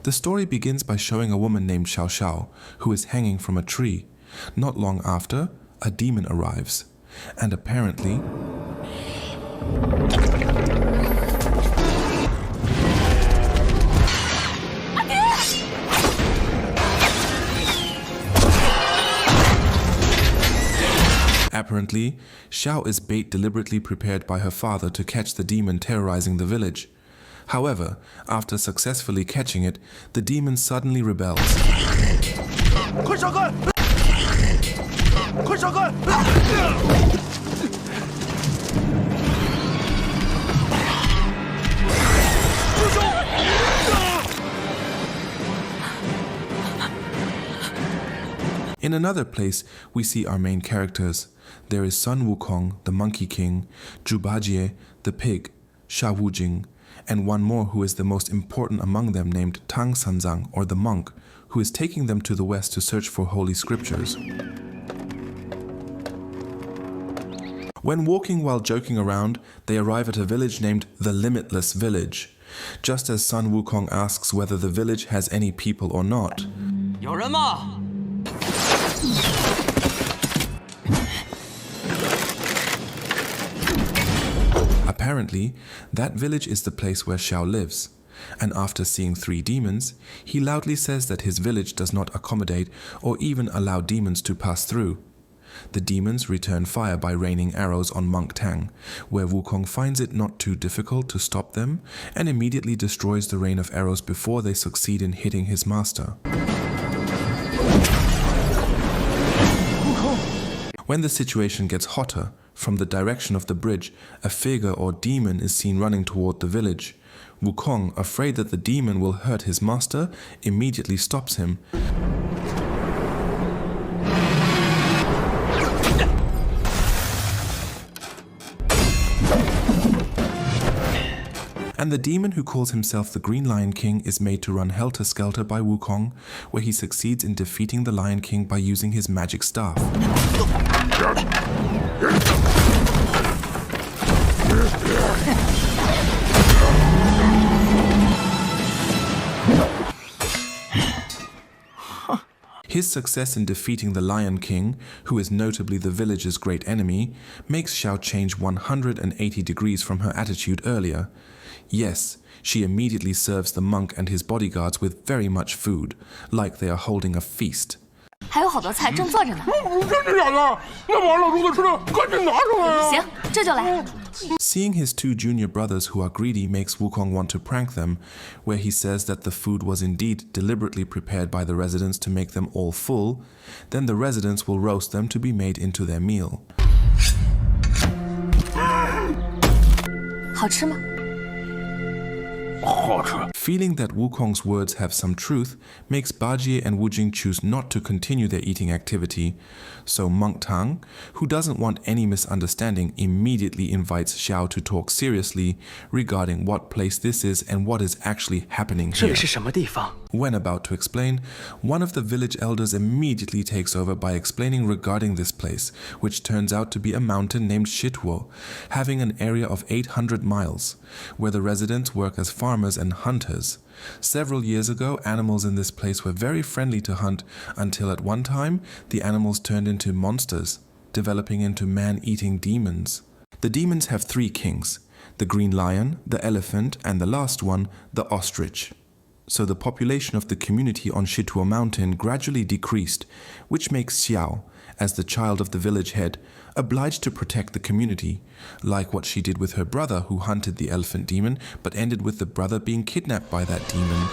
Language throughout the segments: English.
The story begins by showing a woman named Xiao Xiao who is hanging from a tree. Not long after, a demon arrives, and apparently Xiao is bait deliberately prepared by her father to catch the demon terrorizing the village. However, after successfully catching it, the demon suddenly rebels. In another place, we see our main characters. There is Sun Wukong, the Monkey King, Zhubajie, the pig, Sha Wujing, and one more who is the most important among them named Tang Sanzang, or the monk, who is taking them to the west to search for holy scriptures. When walking while joking around, they arrive at a village named the Limitless Village. Just as Sun Wukong asks whether the village has any people or not. 有人吗？ Apparently, that village is the place where Xiao lives, and after seeing 3 demons, he loudly says that his village does not accommodate or even allow demons to pass through. The demons return fire by raining arrows on Monk Tang, where Wukong finds it not too difficult to stop them and immediately destroys the rain of arrows before they succeed in hitting his master. When the situation gets hotter, from the direction of the bridge, a figure or demon is seen running toward the village. Wukong, afraid that the demon will hurt his master, immediately stops him. And the demon who calls himself the Green Lion King is made to run helter-skelter by Wukong, where he succeeds in defeating the Lion King by using his magic staff. His success in defeating the Lion King, who is notably the village's great enemy, makes Xiao change 180 degrees from her attitude earlier. Yes, she immediately serves the monk and his bodyguards with very much food, like they are holding a feast. 还有好多菜正做着呢。真的假的？那完了，如果吃了，赶紧拿出来啊！行，这就来。 Seeing his 2 junior brothers who are greedy makes Wukong want to prank them, where he says that the food was indeed deliberately prepared by the residents to make them all full, then the residents will roast them to be made into their meal. 好吃吗？ Feeling that Wukong's words have some truth makes Bajie and Wujing choose not to continue their eating activity, so Monk Tang, who doesn't want any misunderstanding, immediately invites Xiao to talk seriously regarding what place this is and what is actually happening here. 这里是什么地方？ When about to explain, one of the village elders immediately takes over by explaining regarding this place, which turns out to be a mountain named Shituo, having an area of 800 miles, where the residents work as farmers and hunters. Several years ago, animals in this place were very friendly to hunt until at one time, the animals turned into monsters, developing into man-eating demons. The demons have 3 kings, the green lion, the elephant, and the last one, the ostrich. So the population of the community on Shituo Mountain gradually decreased, which makes Xiao, as the child of the village head, obliged to protect the community, like what she did with her brother who hunted the elephant demon, but ended with the brother being kidnapped by that demon.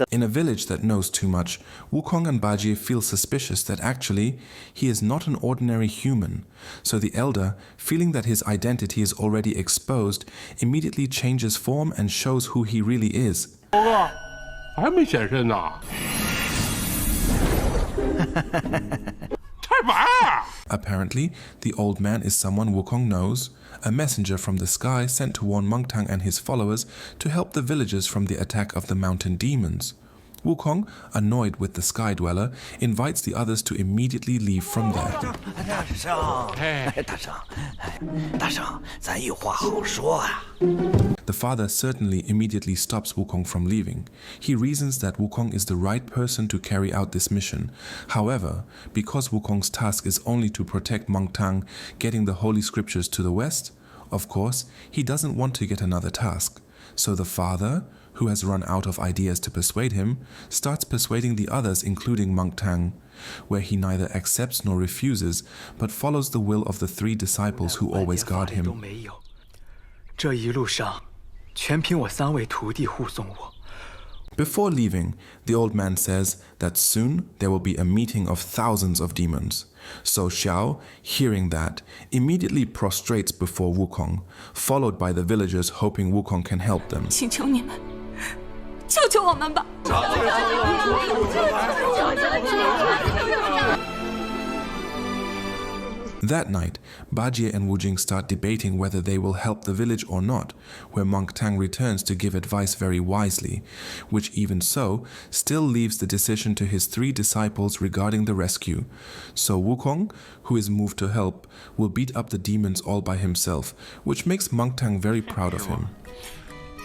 In a village that knows too much, Wukong and Bajie feel suspicious that actually he is not an ordinary human, so the elder, feeling that his identity is already exposed, immediately changes form and shows who he really is. 还没显身呢。太白啊！ Apparently, the old man is someone Wukong knows, a messenger from the sky sent to warn Monk Tang and his followers to help the villagers from the attack of the mountain demons. Wukong, annoyed with the Sky Dweller, invites the others to immediately leave from there. 大圣，咱有话好说啊。 The father certainly immediately stops Wukong from leaving. He reasons that Wukong is the right person to carry out this mission. However, because Wukong's task is only to protect Monk Tang, getting the holy scriptures to the west, of course, he doesn't want to get another task. So the father, who has run out of ideas to persuade him, starts persuading the others, including Monk Tang, where he neither accepts nor refuses, but follows the will of the 3 disciples who always guard him. 这一路上，全凭我3位徒弟护送我。 Before leaving, the old man says that soon there will be a meeting of thousands of demons. So Xiao, hearing that, immediately prostrates before Wukong, followed by the villagers hoping Wukong can help them. 请求你们，救救我们吧！ That night, Bajie and Wu Jing start debating whether they will help the village or not, where Monk Tang returns to give advice very wisely, which even so, still leaves the decision to his 3 disciples regarding the rescue. So Wukong, who is moved to help, will beat up the demons all by himself, which makes Monk Tang very proud of him.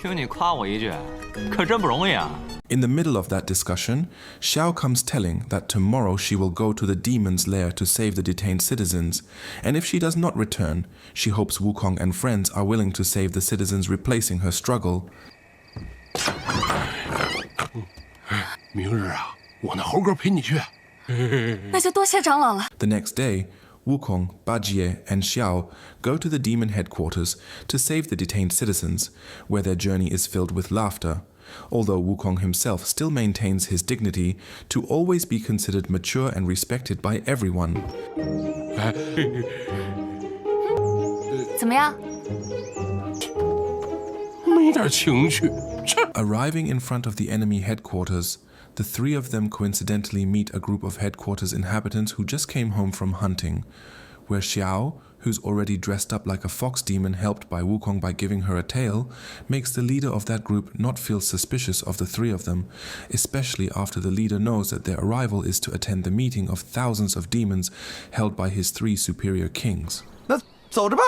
听你夸我一句，可真不容易啊！ In the middle of that discussion, Xiao comes telling that tomorrow she will go to the demon's lair to save the detained citizens, and if she does not return, she hopes Wukong and friends are willing to save the citizens replacing her struggle. 明日啊，我那猴哥陪你去。那就多谢长老了。 The next day, Wukong, Bajie, and Xiao go to the demon headquarters to save the detained citizens, where their journey is filled with laughter, although Wukong himself still maintains his dignity to always be considered mature and respected by everyone. 怎么样？没点情趣。 Arriving in front of the enemy headquarters, the 3 of them coincidentally meet a group of headquarters inhabitants who just came home from hunting, where Xiao, who's already dressed up like a fox demon helped by Wukong by giving her a tail, makes the leader of that group not feel suspicious of the 3 of them, especially after the leader knows that their arrival is to attend the meeting of thousands of demons held by his 3 superior kings. 那走着吧。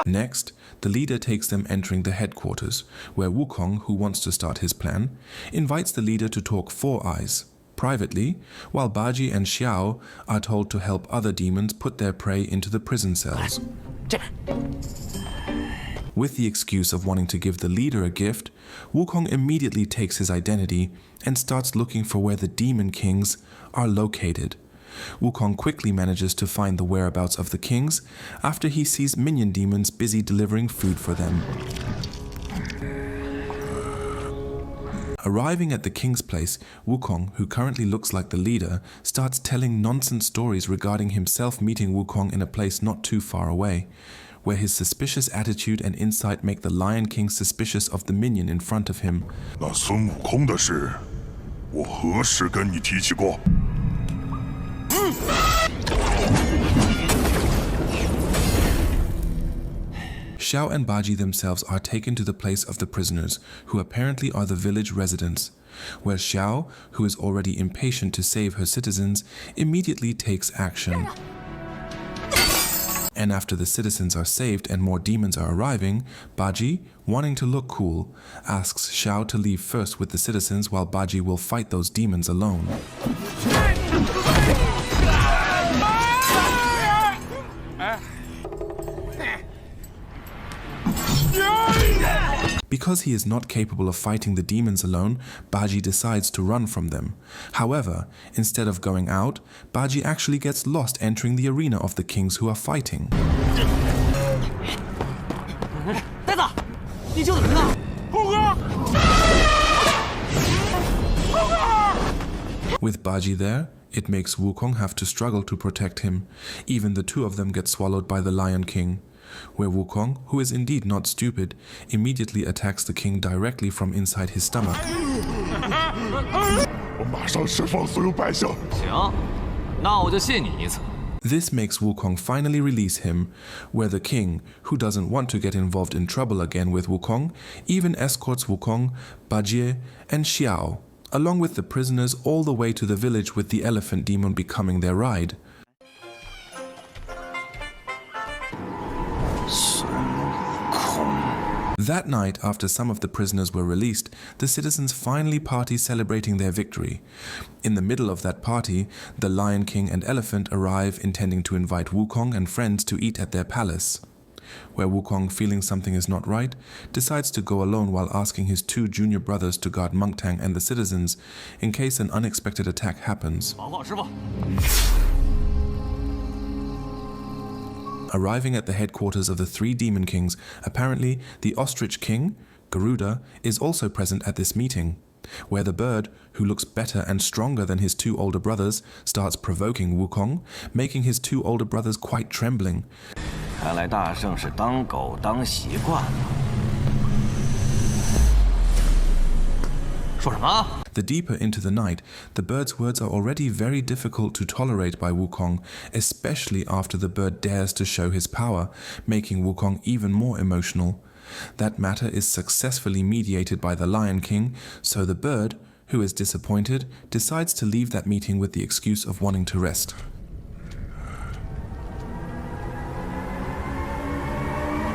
Next, the leader takes them entering the headquarters, where Wukong, who wants to start his plan, invites the leader to talk 4 eyes, privately, while Bajie and Xiao are told to help other demons put their prey into the prison cells. With the excuse of wanting to give the leader a gift, Wukong immediately takes his identity and starts looking for where the demon kings are located. Wukong quickly manages to find the whereabouts of the kings after he sees minion demons busy delivering food for them. Arriving at the king's place, Wukong, who currently looks like the leader, starts telling nonsense stories regarding himself meeting Wukong in a place not too far away, where his suspicious attitude and insight make the Lion King suspicious of the minion in front of him. 那孙悟空的事，我何时跟你提起过？ Xiao and Bajie themselves are taken to the place of the prisoners, who apparently are the village residents, where Xiao, who is already impatient to save her citizens, immediately takes action. And after the citizens are saved and more demons are arriving, Bajie, wanting to look cool, asks Xiao to leave first with the citizens while Bajie will fight those demons alone. Because he is not capable of fighting the demons alone, Bajie decides to run from them. However, instead of going out, Bajie actually gets lost entering the arena of the kings who are fighting. With Bajie there, it makes Wukong have to struggle to protect him. Even the 2 of them get swallowed by the Lion King, where Wukong, who is indeed not stupid, immediately attacks the king directly from inside his stomach. 我马上释放所有百姓。行，那我就信你一次。This makes Wukong finally release him, where the king, who doesn't want to get involved in trouble again with Wukong, even escorts Wukong, Bajie, and Xiao, along with the prisoners all the way to the village, with the elephant demon becoming their ride. That night, after some of the prisoners were released, the citizens finally party celebrating their victory. In the middle of that party, the Lion King and Elephant arrive, intending to invite Wukong and friends to eat at their palace. Where Wukong, feeling something is not right, decides to go alone while asking his 2 junior brothers to guard Monk Tang and the citizens in case an unexpected attack happens. Arriving at the headquarters of the 3 demon kings, apparently the Ostrich King, Garuda, is also present at this meeting, where the bird, who looks better and stronger than his 2 older brothers, starts provoking Wukong, making his 2 older brothers quite trembling. 看来大圣是当狗当习惯了。说什么？ The deeper into the night, the bird's words are already very difficult to tolerate by Wukong, especially after the bird dares to show his power, making Wukong even more emotional. That matter is successfully mediated by the Lion King, so the bird, who is disappointed, decides to leave that meeting with the excuse of wanting to rest.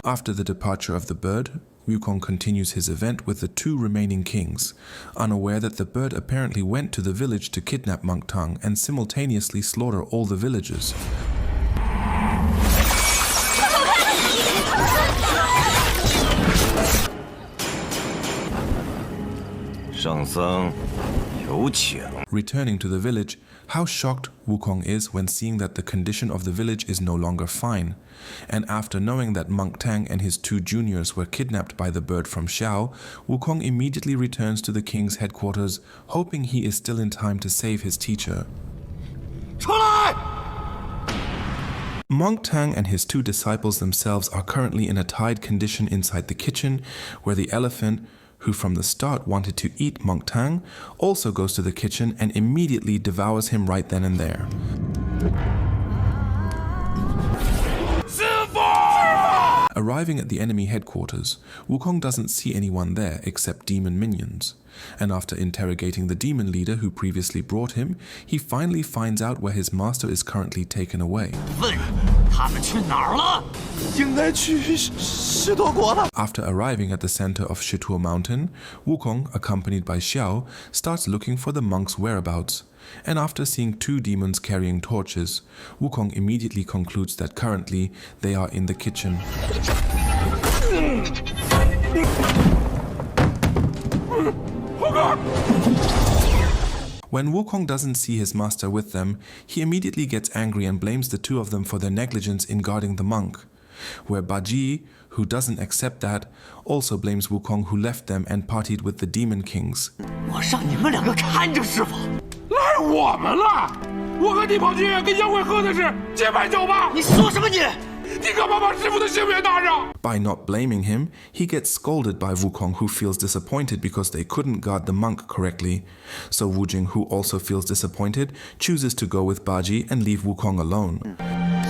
After the departure of the bird, Wukong continues his event with the 2 remaining kings, unaware that the bird apparently went to the village to kidnap Monk Tang and simultaneously slaughter all the villagers. Returning to the village, how shocked Wukong is when seeing that the condition of the village is no longer fine. And after knowing that Monk Tang and his 2 juniors were kidnapped by the bird from Xiao, Wukong immediately returns to the king's headquarters, hoping he is still in time to save his teacher. Monk Tang and his 2 disciples themselves are currently in a tied condition inside the kitchen, where the elephant, who from the start wanted to eat Monk Tang, also goes to the kitchen and immediately devours him right then and there. Arriving at the enemy headquarters, Wukong doesn't see anyone there except demon minions. And after interrogating the demon leader who previously brought him, he finally finds out where his master is currently taken away. After arriving at the center of Shituo Mountain, Wukong, accompanied by Xiao, starts looking for the monk's whereabouts. And after seeing 2 demons carrying torches, Wukong immediately concludes that currently they are in the kitchen. When Wukong doesn't see his master with them, he immediately gets angry and blames the 2 of them for their negligence in guarding the monk, where Bajie, who doesn't accept that, also blames Wukong, who left them and partied with the demon kings. 我让你们2个看着师傅，赖我们了！我和你跑去跟妖怪喝的是结拜酒吧？你说什么你？你干嘛把师傅的性命搭上？ By not blaming him, he gets scolded by Wukong, who feels disappointed because they couldn't guard the monk correctly. So Wujing, who also feels disappointed, chooses to go with Bajie and leave Wukong alone.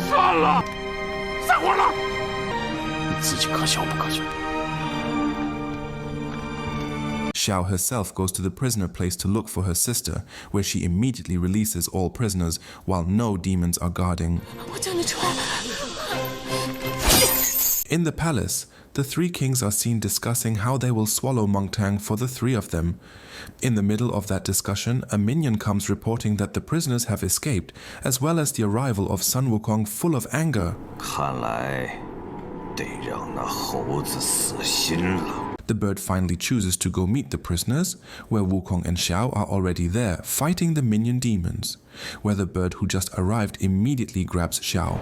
算了，散伙了。你自己可笑不可笑？ Xiao herself goes to the prisoner place to look for her sister, where she immediately releases all prisoners while no demons are guarding. In the palace, the 3 kings are seen discussing how they will swallow Monk Tang for the 3 of them. In the middle of that discussion, a minion comes reporting that the prisoners have escaped, as well as the arrival of Sun Wukong full of anger. 看来得让那猴子死心了。 The bird finally chooses to go meet the prisoners, where Wukong and Xiao are already there, fighting the minion demons, where the bird who just arrived immediately grabs Xiao.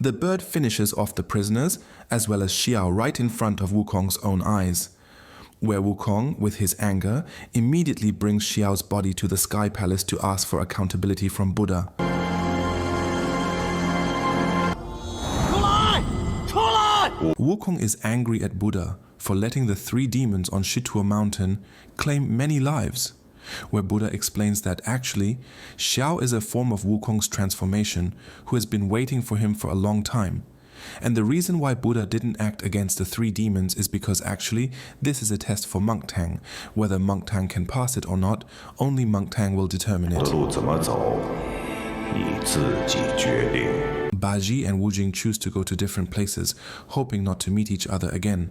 The bird finishes off the prisoners, as well as Xiao, right in front of Wukong's own eyes, where Wukong, with his anger, immediately brings Xiao's body to the Sky Palace to ask for accountability from Buddha. Wukong is angry at Buddha for letting the 3 demons on Shituo Mountain claim many lives, where Buddha explains that actually, Xiao is a form of Wukong's transformation who has been waiting for him for a long time. And the reason why Buddha didn't act against the 3 demons is because actually this is a test for Monk Tang. Whether Monk Tang can pass it or not, only Monk Tang will determine it. Baji and Wu Jing choose to go to different places, hoping not to meet each other again.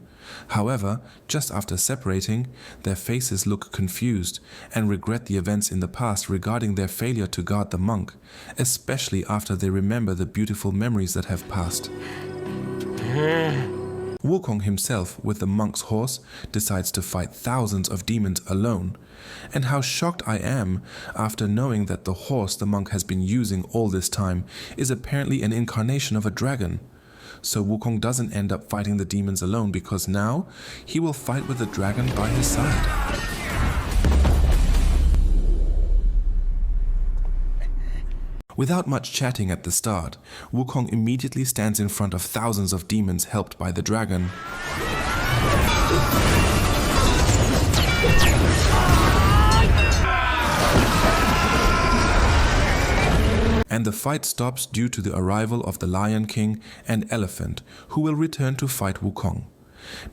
However, just after separating, their faces look confused and regret the events in the past regarding their failure to guard the monk, especially after they remember the beautiful memories that have passed. Wukong himself, with the monk's horse, decides to fight thousands of demons alone. And how shocked I am after knowing that the horse the monk has been using all this time is apparently an incarnation of a dragon. So Wukong doesn't end up fighting the demons alone because now he will fight with the dragon by his side. Without much chatting at the start, Wukong immediately stands in front of thousands of demons helped by the dragon. And the fight stops due to the arrival of the Lion King and Elephant, who will return to fight Wukong.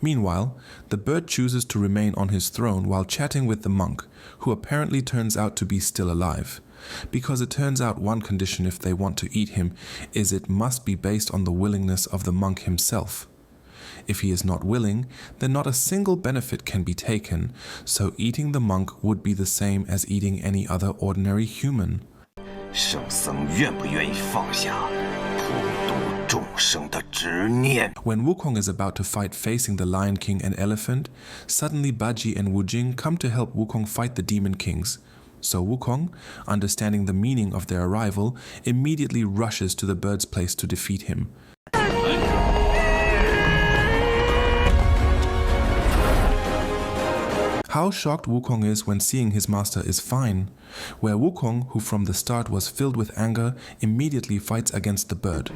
Meanwhile, the bird chooses to remain on his throne while chatting with the monk, who apparently turns out to be still alive. Because it turns out one condition if they want to eat him is it must be based on the willingness of the monk himself. If he is not willing, then not a single benefit can be taken, so eating the monk would be the same as eating any other ordinary human. When Wukong is about to fight facing the Lion King and Elephant, suddenly Baji and Wu Jing come to help Wukong fight the Demon Kings. So Wukong, understanding the meaning of their arrival, immediately rushes to the bird's place to defeat him. How shocked Wukong is when seeing his master is fine, where Wukong, who from the start was filled with anger, immediately fights against the bird.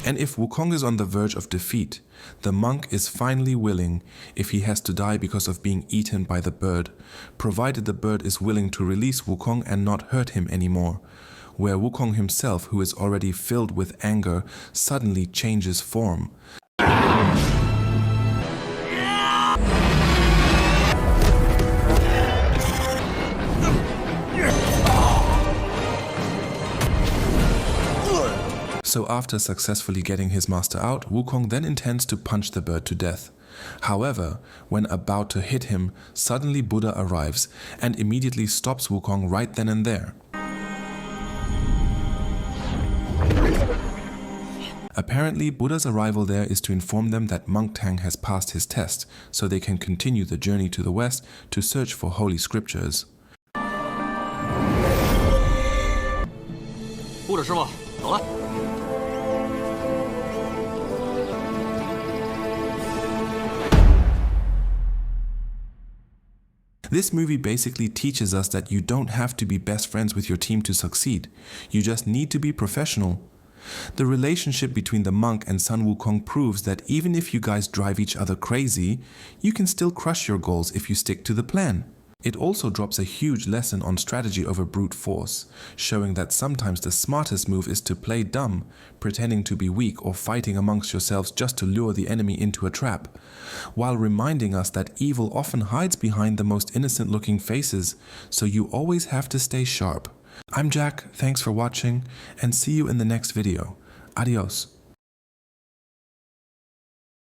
And if Wukong is on the verge of defeat, the monk is finally willing, if he has to die because of being eaten by the bird, provided the bird is willing to release Wukong and not hurt him anymore, where Wukong himself, who is already filled with anger, suddenly changes form. So after successfully getting his master out, Wukong then intends to punch the bird to death. However, when about to hit him, suddenly Buddha arrives and immediately stops Wukong right then and there. Apparently, Buddha's arrival there is to inform them that Monk Tang has passed his test, so they can continue the journey to the west to search for holy scriptures. Buddha 师傅，走了。 This movie basically teaches us that you don't have to be best friends with your team to succeed. You just need to be professional. The relationship between the monk and Sun Wukong proves that even if you guys drive each other crazy, you can still crush your goals if you stick to the plan. It also drops a huge lesson on strategy over brute force, showing that sometimes the smartest move is to play dumb, pretending to be weak or fighting amongst yourselves just to lure the enemy into a trap, while reminding us that evil often hides behind the most innocent-looking faces, so you always have to stay sharp. I'm Jack, thanks for watching, and see you in the next video. Adios.